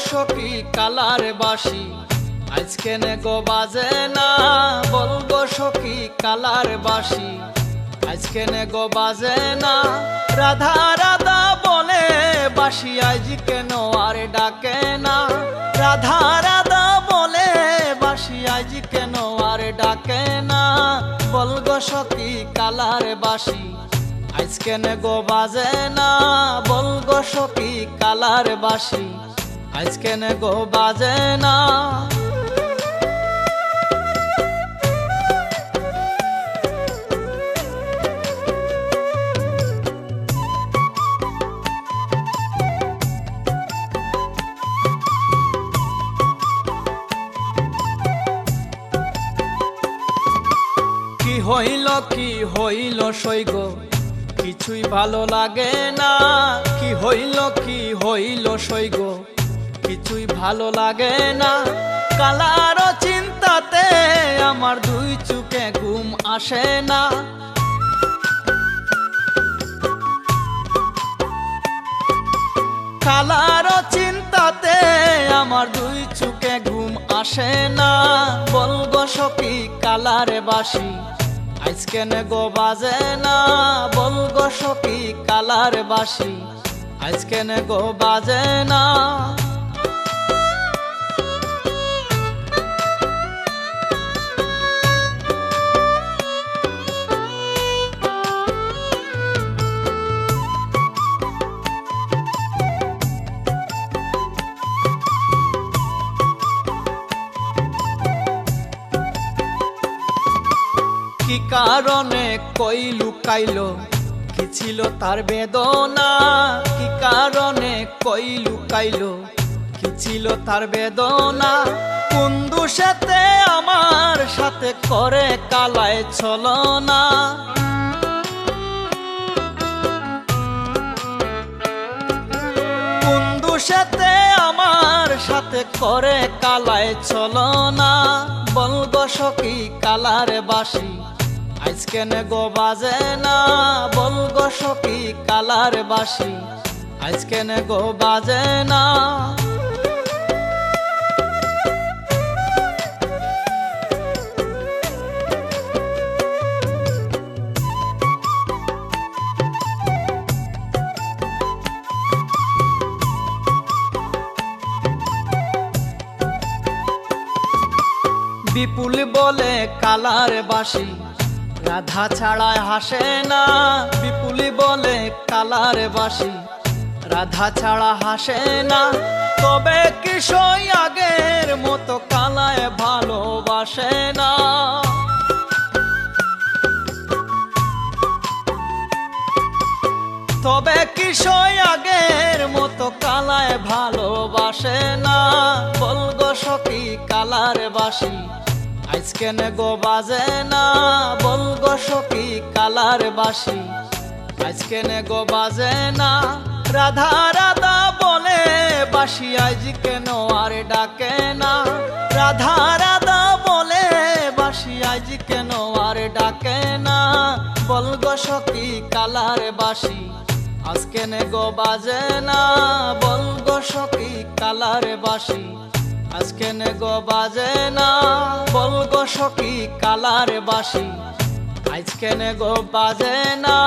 সখী কালার বাসি আজকে নে গো বাজে না। বলগো সখী কালার বাসি আজকে নে গো বাজে না। রাধা রাধা বলে বাসি আজ কেন আর ডাকে না। রাধা রাধা বলে বাসি আজ কেন আর ডাকে না। বলগো সখী কালার বাসি আজকে নে গো বাজে না। বলগো সখী কালার বাসি আজকে নে গো বাজে না। কি হইল সৈগ কিছুই ভালো লাগে না। কি হইল সৈগ কিছুই ভালো লাগে না। কালার চিন্তাতে আমার দুই চোখে ঘুম আসে না। কালার চিন্তাতে আমার দুই চোখে ঘুম আসে না। বলগো সখী কালার বাসি আজকে নে গো বাজে না। বলগো সখী কালার বাসি আজকে নে গো বাজে না। কি কারণে কই লুকাইলো কি ছিল তার বেদনা। কি কারণে কই লুকাইলো কি ছিল তার বেদনা। কোন দোষেতে আমার সাথে করে কালায় ছলনা। কোন দোষেতে আমার সাথে করে কালায় ছলনা। বলগো সখী কালার বাসি আজকে নে গো বাজে না। বলগো সখী কালার বাসি আজকে নে গো বাজে না। বিপুল বলে কালার বাসি রাধা ছাড়ায় হাসে না। বিপুল বলে কালার বাসি রাধা ছাড়া হাসে না। তবে কি সই আগের মতো কালায় ভালোবাসে না। তবে কি সই আগের মতো কালায় ভালোবাসে না। বলগো সখী কালার বাসি আজকে নে গো বাজে না। বলগো সখী কালার বাসি আজকে নে গো বাজে না। রাধা রাধা বলে বাসি আজ কেন আর ডাকে না। রাধা রাধা বলে বাসি আজ কেন আর ডাকে না। বলগো সখী কালার বাসি আজকে নে গো বাজে না। বলগো সখী কালার বাসি আজকে নে গো বাজে না। বলগো সখী কালার বাসি আজকে নে গো বাজে না।